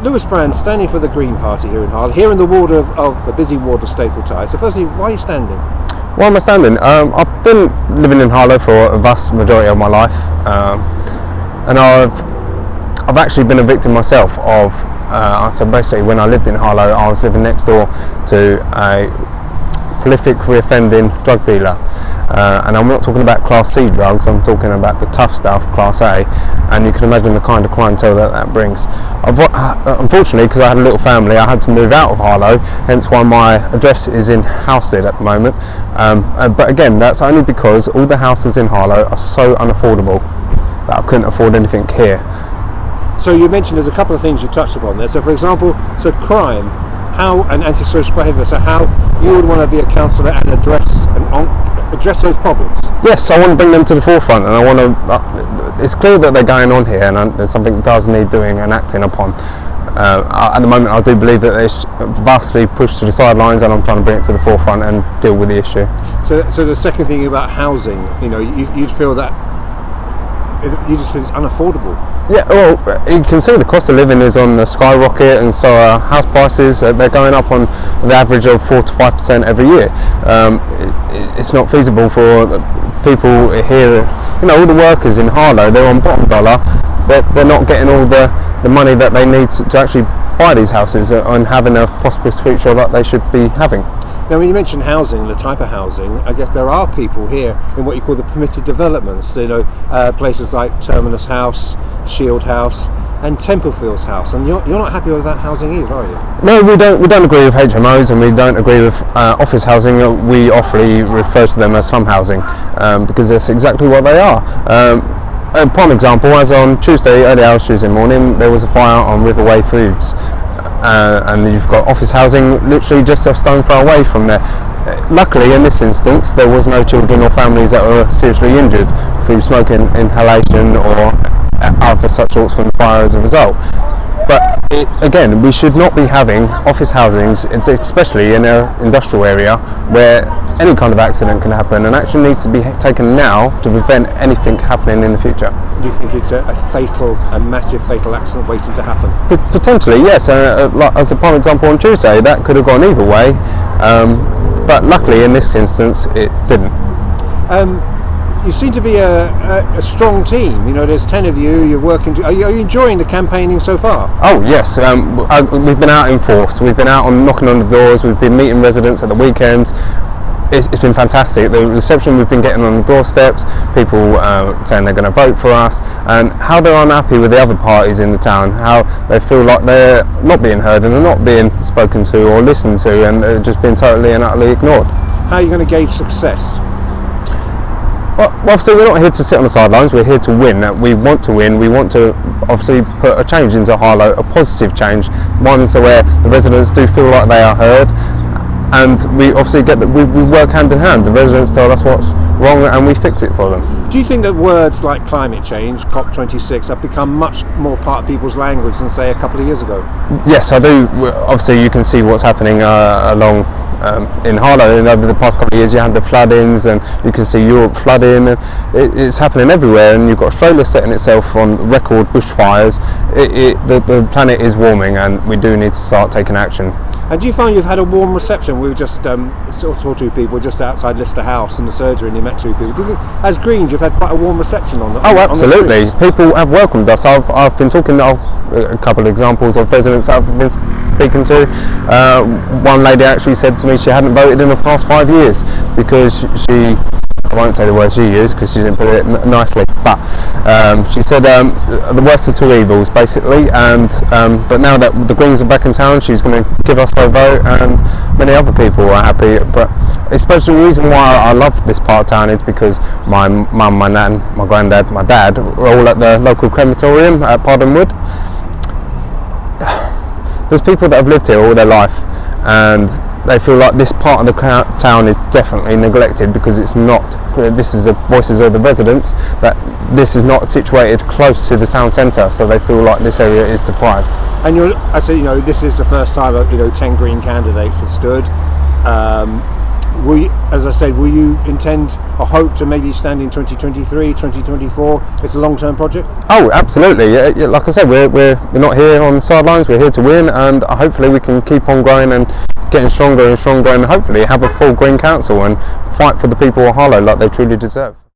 Lewis Brand, standing for the Green Party here in Harlow, here in the ward of the busy ward of Staple Tye. So firstly, why are you standing? Why am I standing? I've been living in Harlow for a vast majority of my life, and I've actually been a victim myself of. So basically, when I lived in Harlow, I was living next door to a prolific reoffending drug dealer, and I'm not talking about Class C drugs. I'm talking about the tough stuff, Class A, and you can imagine the kind of clientele that brings. Unfortunately, because I had a little family, I had to move out of Harlow, hence why my address is in Housestead at the moment. But again, that's only because all the houses in Harlow are so unaffordable that I couldn't afford anything here. So you mentioned there's a couple of things you touched upon there. So for example, crime, how, and antisocial behaviour, so how you would want to be a counsellor and address those problems? Yes, I want to bring them to the forefront, and I want to. It's clear that they're going on here, and there's something that does need doing and acting upon. At the moment, I do believe that it's vastly pushed to the sidelines, and I'm trying to bring it to the forefront and deal with the issue. So the second thing about housing, you'd feel that you just feel it's unaffordable. Yeah, well, you can see the cost of living is on the skyrocket, and so house prices, they're going up on the average of 4 to 5% every year. It's not feasible for people here, all the workers in Harlow, they're on bottom dollar, they're not getting all the money that they need to actually buy these houses and having a prosperous future that they should be having. Now, when you mentioned housing, the type of housing, I guess there are people here in what you call the permitted developments, places like Terminus House, Shield House and Templefields House, and you're not happy with that housing either, are you? No, we don't agree with HMOs, and we don't agree with office housing. We awfully refer to them as slum housing, because that's exactly what they are. A prime example, as on early hours Tuesday morning, there was a fire on Riverway Foods. And you've got office housing literally just a stone throw away from there. Luckily, in this instance, there was no children or families that were seriously injured through smoke inhalation or other such sorts from the fire as a result. But again, we should not be having office housings, especially in an industrial area, where any kind of accident can happen, and action needs to be taken now to prevent anything happening in the future. Do you think it's a massive fatal accident waiting to happen? Potentially, yes. As a prime example on Tuesday, that could have gone either way, but luckily in this instance it didn't. You seem to be a strong team. There's 10 of you. You're working. Are you enjoying the campaigning so far? Oh yes, we've been out in force. We've been out knocking on the doors. We've been meeting residents at the weekends. It's been fantastic. The reception we've been getting on the doorsteps, people saying they're going to vote for us, and how they're unhappy with the other parties in the town, how they feel like they're not being heard and they're not being spoken to or listened to, and they're just being totally and utterly ignored. How are you going to gauge success? Well, obviously we're not here to sit on the sidelines, we're here to win. We want to win, we want to obviously put a change into Harlow, a positive change, one so where the residents do feel like they are heard, and we obviously we work hand in hand. The residents tell us what's wrong and we fix it for them. Do you think that words like climate change, COP26, have become much more part of people's language than say a couple of years ago? Yes, I do. Obviously you can see what's happening along in Harlow, and over the past couple of years you had the floodings, and you can see Europe flooding, and it's happening everywhere, and you've got Australia setting itself on record bushfires. The planet is warming, and we do need to start taking action. And do you find you've had a warm reception? We were just saw two people just outside Lister House in the surgery, and you met two people. Do you think, as Greens, you've had quite a warm reception on that? Oh, absolutely. People have welcomed us. I've been talking a couple of examples of residents that I've been speaking to. One lady actually said to me she hadn't voted in the past 5 years because she, I won't say the words she used because she didn't put it nicely, but she said the worst of two evils basically, and but now that the Greens are back in town, she's going to give us her vote, and many other people are happy. But especially the reason why I love this part of town is because my mum, my nan, my granddad, my dad are all at the local crematorium at Pardonwood. There's people that have lived here all their life, and they feel like this part of the town is definitely neglected because it's not. This is the voices of the residents, that this is not situated close to the town centre, so they feel like this area is deprived. And this is the first time 10 Green candidates have stood. as I said, will you intend or hope to maybe stand in 2023, 2024? It's a long-term project. Oh, absolutely. Yeah, like I said, we're not here on the sidelines. We're here to win, and hopefully we can keep on growing and getting stronger and stronger, and hopefully have a full Green Council and fight for the people of Harlow like they truly deserve.